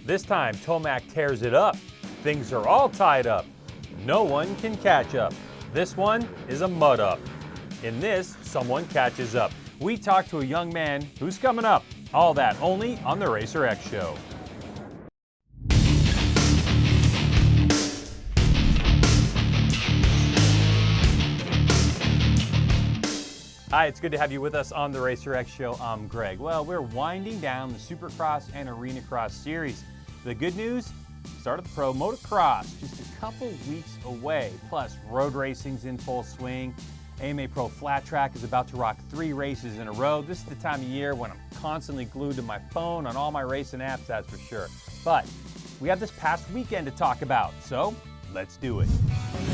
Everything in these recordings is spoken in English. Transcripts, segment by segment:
This time, Tomac tears it up. Things are all tied up. No one can catch up. This one is a mud up. In this, someone catches up. We talk to a young man who's coming up. All that only on the Racer X Show. Hi, it's good to have you with us on the Racer X Show. I'm Greg. Well, we're winding down the Supercross and Arena Cross series. The good news, start of the Pro Motocross, just a couple weeks away. Plus, road racing's in full swing. AMA Pro Flat Track is about to rock 3 races in a row. This is the time of year when I'm constantly glued to my phone on all my racing apps, that's for sure. But we have this past weekend to talk about, so let's do it.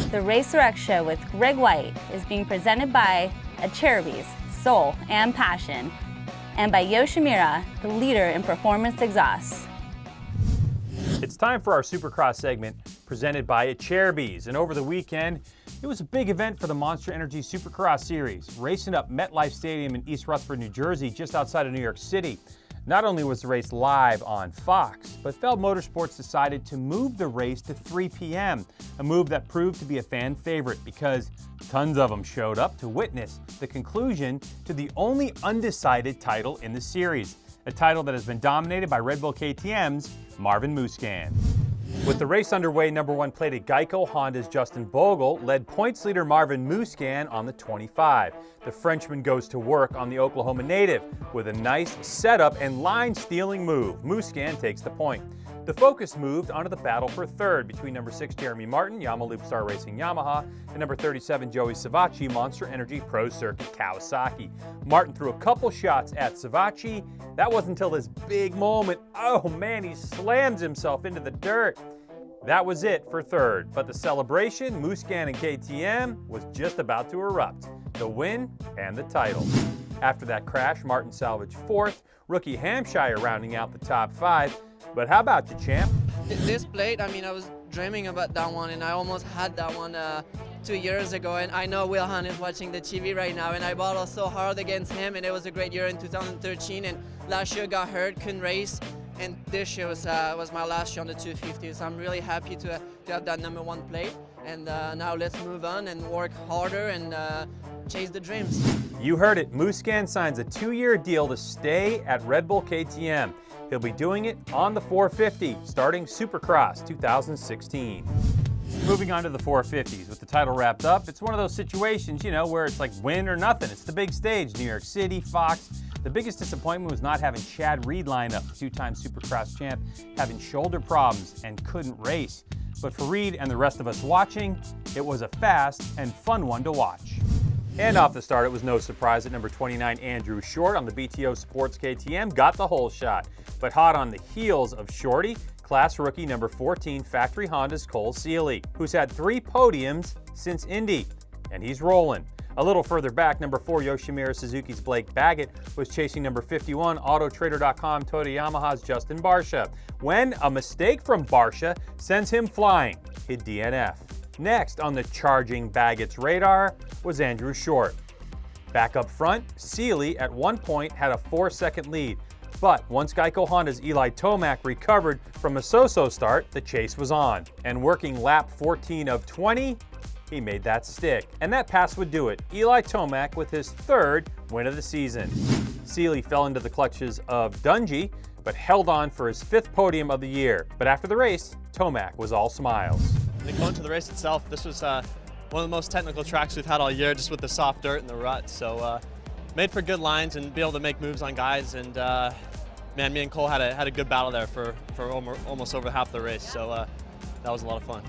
The Racer X Show with Greg White is being presented by Acerbis, Soul and Passion, and by Yoshimura, the leader in performance exhausts. It's time for our Supercross segment presented by Acerbis, and over the weekend, it was a big event for the Monster Energy Supercross Series, racing up MetLife Stadium in East Rutherford, New Jersey, just outside of New York City. Not only was the race live on Fox, but Feld Motorsports decided to move the race to 3 p.m., a move that proved to be a fan favorite because tons of them showed up to witness the conclusion to the only undecided title in the series, a title that has been dominated by Red Bull KTM's Marvin Musquin. With the race underway, number 1 plated Geico Honda's Justin Bogle led points leader Marvin Musquin on the 25. The Frenchman goes to work on the Oklahoma native with a nice setup and line-stealing move. Musquin takes the point. The focus moved onto the battle for third between number 6 Jeremy Martin, Yamaha Star Racing Yamaha, and number 37 Joey Savacci, Monster Energy Pro Circuit Kawasaki. Martin threw a couple shots at Savacci. That wasn't until this big moment. Oh man, he slams himself into the dirt. That was it for third, but the celebration, Musquin and KTM, was just about to erupt. The win and the title. After that crash, Martin salvaged fourth, rookie Hampshire rounding out the top 5. But how about you, champ? This plate, I was dreaming about that one, and I almost had that one 2 years ago, and I know Will Hunt is watching the TV right now, and I battled so hard against him, and it was a great year in 2013, and last year got hurt, couldn't race, and this year was my last year on the 250, so I'm really happy to have that number 1 plate, and now let's move on and work harder and chase the dreams. You heard it, Musquin signs a 2-year deal to stay at Red Bull KTM. He'll be doing it on the 450, starting Supercross 2016. Moving on to the 450s, with the title wrapped up, it's one of those situations, where it's like win or nothing. It's the big stage, New York City, Fox. The biggest disappointment was not having Chad Reed line up, 2-time Supercross champ, having shoulder problems and couldn't race. But for Reed and the rest of us watching, it was a fast and fun one to watch. And off the start, it was no surprise that number 29 Andrew Short on the BTO Sports KTM got the whole shot. But hot on the heels of Shorty, class rookie number 14 Factory Honda's Cole Seely, who's had 3 podiums since Indy, and he's rolling. A little further back, number 4 Yoshimura Suzuki's Blake Baggett was chasing number 51 AutoTrader.com Toyota Yamaha's Justin Barcia, when a mistake from Barcia sends him flying, hit DNF. Next on the charging Baggett's radar was Andrew Short. Back up front, Seely at one point had a 4-second lead, but once Geico Honda's Eli Tomac recovered from a so-so start, the chase was on. And working lap 14 of 20, he made that stick. And that pass would do it. Eli Tomac with his 3rd win of the season. Seely fell into the clutches of Dungey, but held on for his 5th podium of the year. But after the race, Tomac was all smiles. Going to the race itself, this was one of the most technical tracks we've had all year, just with the soft dirt and the rut. So made for good lines and be able to make moves on guys. And man, me and Cole had a good battle there for almost over half the race. So that was a lot of fun.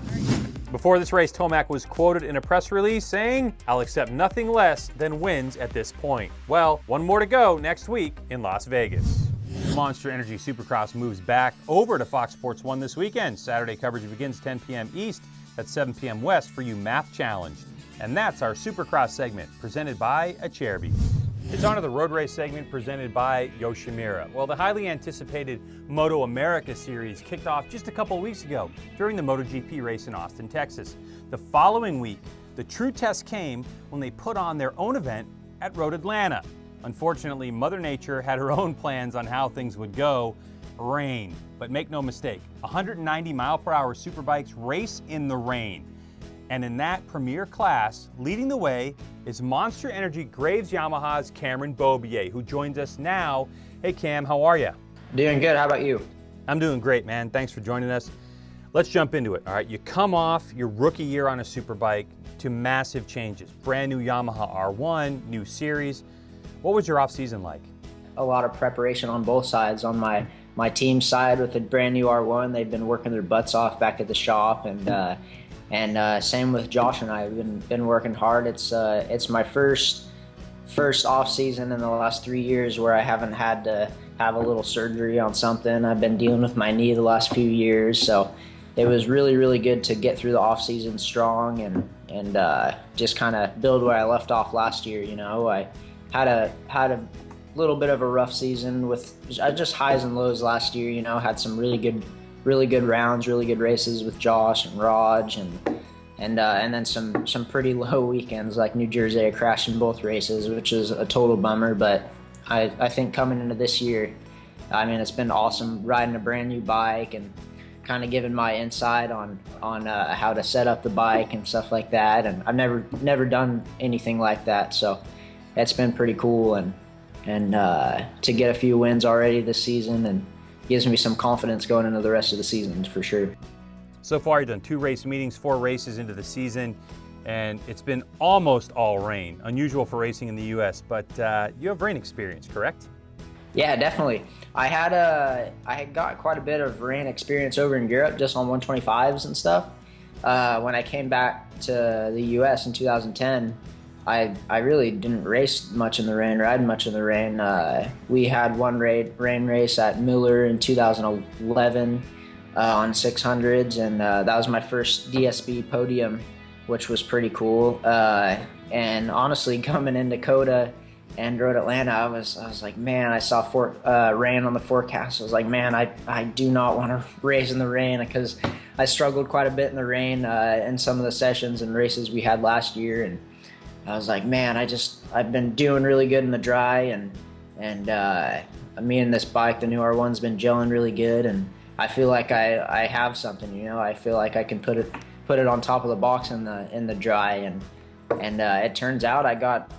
Before this race, Tomac was quoted in a press release saying, "I'll accept nothing less than wins at this point." Well, one more to go next week in Las Vegas. Monster Energy Supercross moves back over to Fox Sports 1 this weekend. Saturday coverage begins 10 p.m. East at 7 p.m. West for you math challenged. And that's our Supercross segment presented by Acerbis. It's on to the road race segment presented by Yoshimura. Well, the highly anticipated Moto America series kicked off just a couple weeks ago during the MotoGP race in Austin, Texas. The following week, the true test came when they put on their own event at Road Atlanta. Unfortunately, Mother Nature had her own plans on how things would go, rain. But make no mistake, 190 mile per hour superbikes race in the rain. And in that premier class, leading the way is Monster Energy Graves Yamaha's Cameron Beaubier, who joins us now. Hey Cam, how are you? Doing good, how about you? I'm doing great, man. Thanks for joining us. Let's jump into it, all right? You come off your rookie year on a superbike to massive changes. Brand new Yamaha R1, new series. What was your off season like? A lot of preparation on both sides. On my team side with a brand new R1, they've been working their butts off back at the shop, and same with Josh and I. We've been working hard. It's my first off season in the last 3 years where I haven't had to have a little surgery on something. I've been dealing with my knee the last few years, so it was really, really good to get through the off season strong and just kind of build where I left off last year. You know, I had a little bit of a rough season with just highs and lows last year. You know, had some really good rounds, really good races with Josh and Raj, and then some pretty low weekends like New Jersey. I crashed in both races, which is a total bummer. But I think coming into this year, I mean, it's been awesome riding a brand new bike and kind of giving my insight on how to set up the bike and stuff like that. And I've never done anything like that, so it's been pretty cool. And to get a few wins already this season and gives me some confidence going into the rest of the season for sure. So far, you've done 2 race meetings, 4 races into the season, and it's been almost all rain. Unusual for racing in the U.S., but you have rain experience, correct? Yeah, definitely. I had got quite a bit of rain experience over in Europe, just on 125s and stuff. When I came back to the U.S. in 2010, I really didn't race much in the rain, ride much in the rain. We had one rain race at Miller in 2011 on 600s, and that was my first DSB podium, which was pretty cool. And honestly, coming into COTA and Road Atlanta, I was like, man, I saw rain on the forecast. I was like, man, I do not want to race in the rain, because I struggled quite a bit in the rain in some of the sessions and races we had last year. And I was like, man, I've been doing really good in the dry, and me and this bike, the new R1's been gelling really good, and I feel like I have something, you know. I feel like I can put it on top of the box in the dry, and it turns out I got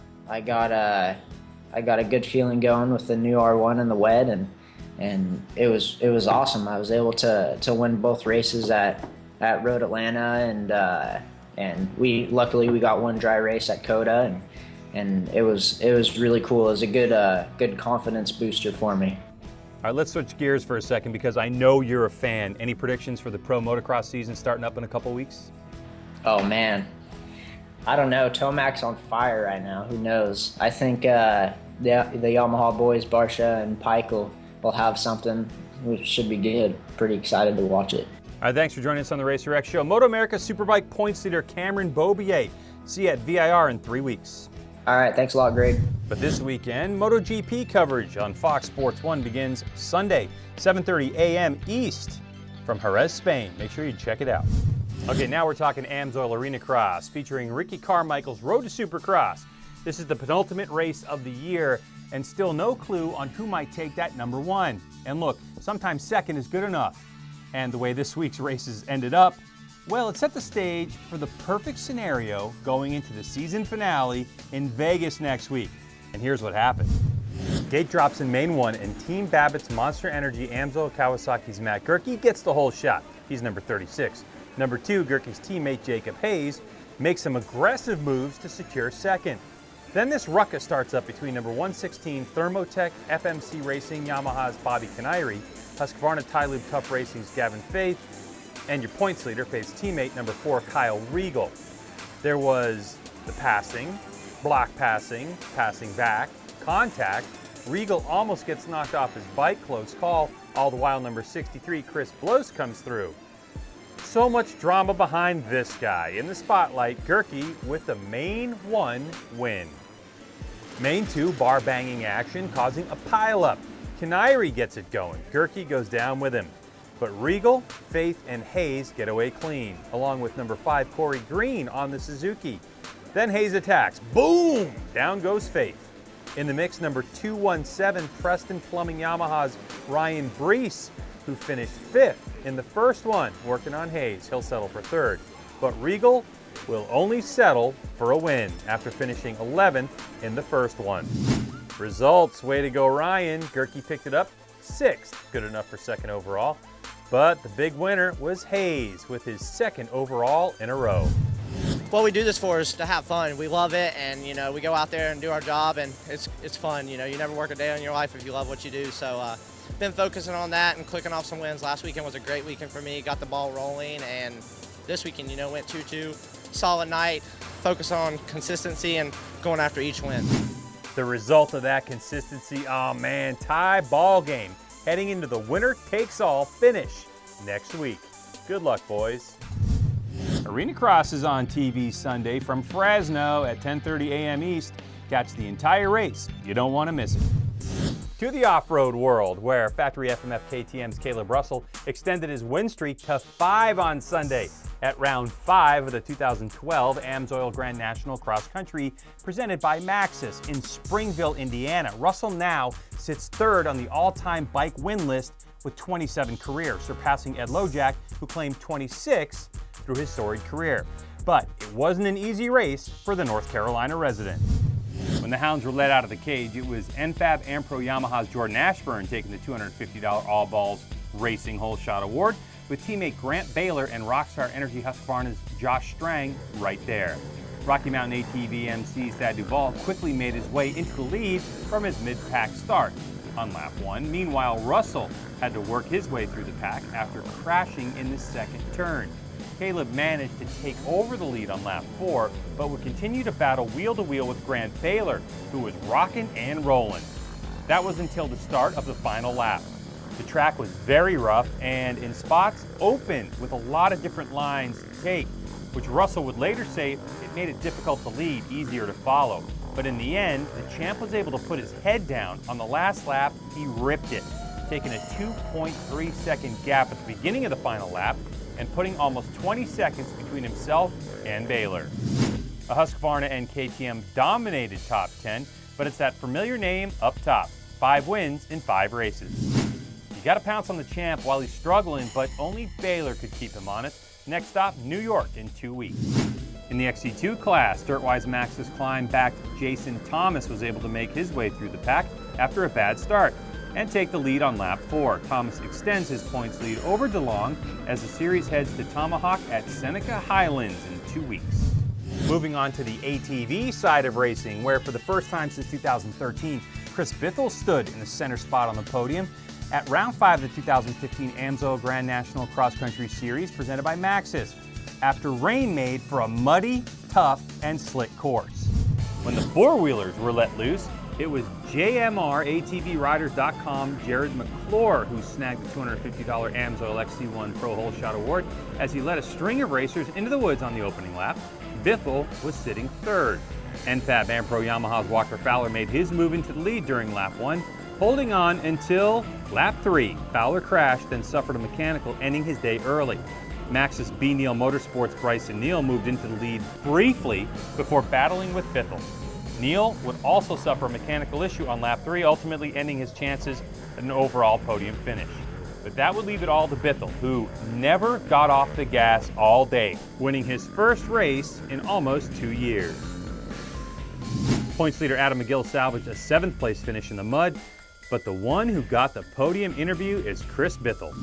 a good feeling going with the new R1 in the wet, and it was awesome. I was able to win both races at Road Atlanta, and luckily we got one dry race at COTA, and it was really cool. It was a good confidence booster for me. All right, let's switch gears for a second, because I know you're a fan. Any predictions for the pro motocross season starting up in a couple weeks? Oh man, I don't know. Tomac's on fire right now. Who knows? I think the Yamaha boys, Barsha and Pike, will have something, which should be good. Pretty excited to watch it. All right, thanks for joining us on the Racer X Show. Moto America Superbike points leader Cameron Beaubier. See you at VIR in 3 weeks. All right, thanks a lot, Greg. But this weekend, MotoGP coverage on Fox Sports 1 begins Sunday, 7:30 a.m. East from Jerez, Spain. Make sure you check it out. Okay, now we're talking AMSOIL Arena Cross, featuring Ricky Carmichael's Road to Supercross. This is the penultimate race of the year, and still no clue on who might take that number 1. And look, sometimes second is good enough. And the way this week's races ended up, well, it set the stage for the perfect scenario going into the season finale in Vegas next week. And here's what happened. Gate drops in main 1, and Team Babbitt's Monster Energy AMSOIL Kawasaki's Matt Gerke gets the whole shot. He's number 36. Number 2, Gerke's teammate Jacob Hayes makes some aggressive moves to secure second. Then this ruckus starts up between number 116 Thermotech FMC Racing Yamaha's Bobby Canary, Husqvarna Tylube Tough Racing's Gavin Faith, and your points leader, Faith's teammate, number 4 Kyle Regal. There was the passing, block passing, passing back, contact. Regal almost gets knocked off his bike, close call, all the while number 63 Chris Bloss comes through. So much drama behind this guy. In the spotlight, Gerke with the main 1 win. Main 2, bar banging action causing a pileup. Canary gets it going. Gerke goes down with him. But Regal, Faith, and Hayes get away clean, along with number 5 Corey Green on the Suzuki. Then Hayes attacks. Boom! Down goes Faith. In the mix, number 217 Preston Plumbing Yamaha's Ryan Brees, who finished 5th in the first one, working on Hayes. He'll settle for 3rd. But Regal will only settle for a win after finishing 11th in the first one. Results, way to go Ryan. Gerke picked it up 6th, good enough for 2nd overall. But the big winner was Hayes with his 2nd overall in a row. What we do this for is to have fun. We love it, and we go out there and do our job, and it's fun. You never work a day in your life if you love what you do. So been focusing on that and clicking off some wins. Last weekend was a great weekend for me. Got the ball rolling, and this weekend, went 2-2. Solid night. Focus on consistency and going after each win. The result of that consistency, oh man, tie ball game, heading into the winner takes all finish next week. Good luck, boys. Arena Cross is on TV Sunday from Fresno at 10:30 a.m. East. Catch the entire race. You don't want to miss it. To the off-road world, where Factory FMF KTM's Caleb Russell extended his win streak to 5 on Sunday at round 5 of the 2012 AMSOIL Grand National Cross Country presented by Maxxis in Springville, Indiana. Russell now sits 3rd on the all-time bike win list with 27 careers, surpassing Ed Lojak, who claimed 26 through his storied career. But it wasn't an easy race for the North Carolina resident. When the hounds were let out of the cage, it was NFAB AmPro Yamaha's Jordan Ashburn taking the $250 All Balls Racing Hole Shot Award, with teammate Grant Baylor and Rockstar Energy Husqvarna's Josh Strang right there. Rocky Mountain ATV MC Thad Duvall quickly made his way into the lead from his mid-pack start on lap 1. Meanwhile, Russell had to work his way through the pack after crashing in the 2nd turn. Caleb managed to take over the lead on lap 4, but would continue to battle wheel-to-wheel with Grant Baylor, who was rocking and rolling. That was until the start of the final lap. The track was very rough and in spots open with a lot of different lines to take, which Russell would later say it made it difficult to lead, easier to follow. But in the end, the champ was able to put his head down. On the last lap, he ripped it, taking a 2.3 second gap at the beginning of the final lap and putting almost 20 seconds between himself and Baylor. A Husqvarna and KTM dominated top 10, but it's that familiar name up top. 5 wins in 5 races. You gotta pounce on the champ while he's struggling, but only Baylor could keep him honest. Next stop, New York in 2 weeks. In the XC2 class, Dirtwise Maxxis climb back Jason Thomas was able to make his way through the pack after a bad start and take the lead on lap 4. Thomas extends his points lead over DeLong as the series heads to Tomahawk at Seneca Highlands in 2 weeks. Moving on to the ATV side of racing, where for the first time since 2013, Chris Bithell stood in the center spot on the podium at round 5 of the 2015 AMSOIL Grand National Cross Country Series presented by Maxxis, after rain made for a muddy, tough, and slick course. When the four-wheelers were let loose, it was JMRATVRiders.com Jared McClure who snagged the $250 AMSOIL XC1 Pro Hole Shot Award as he led a string of racers into the woods on the opening lap. Bithell was sitting 3rd. NFAB AmPro Yamaha's Walker Fowler made his move into the lead during lap 1, holding on until lap 3. Fowler crashed, then suffered a mechanical, ending his day early. Maxxis B. Neal Motorsports' Bryson Neal moved into the lead briefly before battling with Bithell. Neal would also suffer a mechanical issue on lap 3, ultimately ending his chances at an overall podium finish. But that would leave it all to Bithell, who never got off the gas all day, winning his first race in almost 2 years. Points leader Adam McGill salvaged a 7th place finish in the mud, but the one who got the podium interview is Chris Bithell.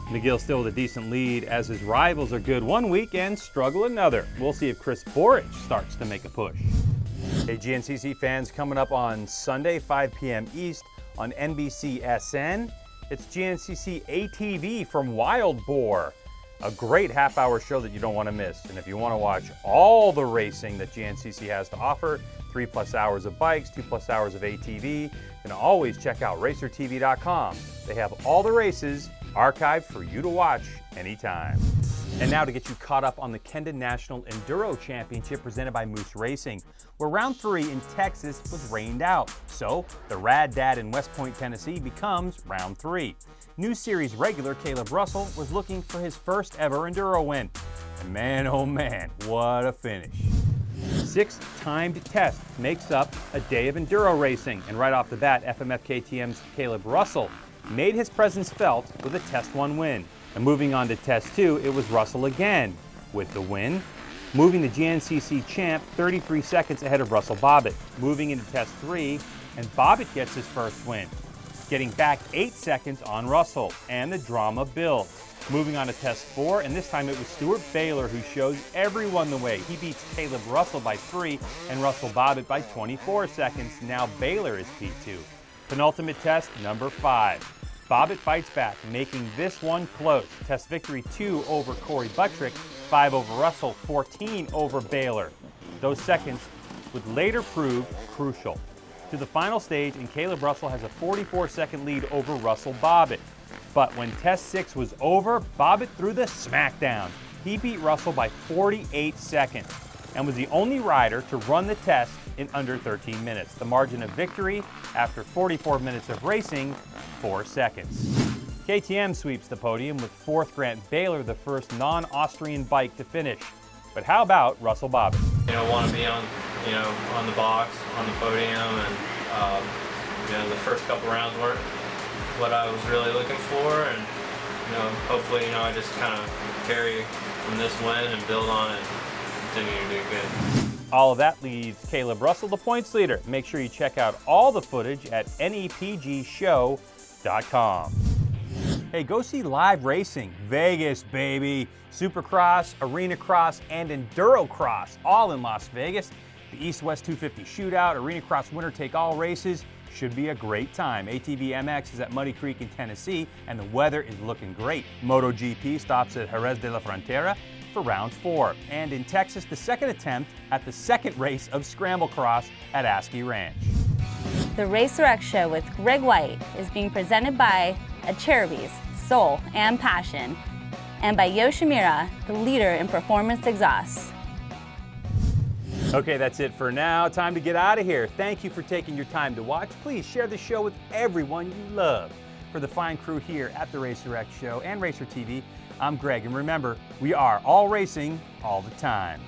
McGill still with a decent lead as his rivals are good one week and struggle another. We'll see if Chris Borich starts to make a push. Hey GNCC fans, coming up on Sunday, 5 p.m. East on NBCSN, it's GNCC ATV from Wild Boar. A great half-hour show that you don't want to miss. And if you want to watch all the racing that GNCC has to offer, 3+ hours of bikes, 2+ hours of ATV, you can always check out RacerTV.com. They have all the races archived for you to watch anytime. And now to get you caught up on the Kendon National Enduro Championship presented by Moose Racing, where round 3 in Texas was rained out. So the Rad Dad in West Point, Tennessee becomes round 3. New series regular Caleb Russell was looking for his first ever Enduro win. And man, oh man, what a finish. 6 timed test makes up a day of enduro racing. And right off the bat, FMF KTM's Caleb Russell made his presence felt with a Test 1 win. And moving on to Test 2, it was Russell again with the win, moving the GNCC champ 33 seconds ahead of Russell Bobbitt. Moving into Test 3, and Bobbitt gets his first win, getting back 8 seconds on Russell, and the drama builds. Moving on to Test 4, and this time it was Stuart Baylor who shows everyone the way. He beats Caleb Russell by 3 and Russell Bobbitt by 24 seconds. Now Baylor is P2. Penultimate test, number 5. Bobbitt fights back, making this one close. Test victory 2 over Corey Buttrick, 5 over Russell, 14 over Baylor. Those seconds would later prove crucial to the final stage, and Caleb Russell has a 44-second lead over Russell Bobbitt. But when Test 6 was over, Bobbitt threw the smackdown. He beat Russell by 48 seconds and was the only rider to run the test in under 13 minutes. The margin of victory after 44 minutes of racing, 4 seconds. KTM sweeps the podium with 4th Grant Baylor, the first non-Austrian bike to finish. But how about Russell Bobbitt? Want to be on the box, on the podium, and the first couple rounds weren't what I was really looking for, and hopefully I just kind of carry from this win and build on it and continue to do good. All of that leaves Caleb Russell the points leader. Make sure you check out all the footage at nepgshow.com. Hey, go see live racing. Vegas, baby. Supercross, Arena Cross, and Enduro Cross, all in Las Vegas. The East-West 250 Shootout, Arena Cross winner-take-all races. Should be a great time. ATV MX is at Muddy Creek in Tennessee, and the weather is looking great. MotoGP stops at Jerez de la Frontera for round 4. And in Texas, the second attempt at the second race of Scramble Cross at Askey Ranch. The Racer X Show with Greg White is being presented by Acerbis, Soul and Passion, and by Yoshimura, the leader in performance exhausts. Okay, that's it for now. Time to get out of here. Thank you for taking your time to watch. Please share the show with everyone you love. For the fine crew here at the Racer X Show and Racer TV, I'm Greg, and remember, we are all racing all the time.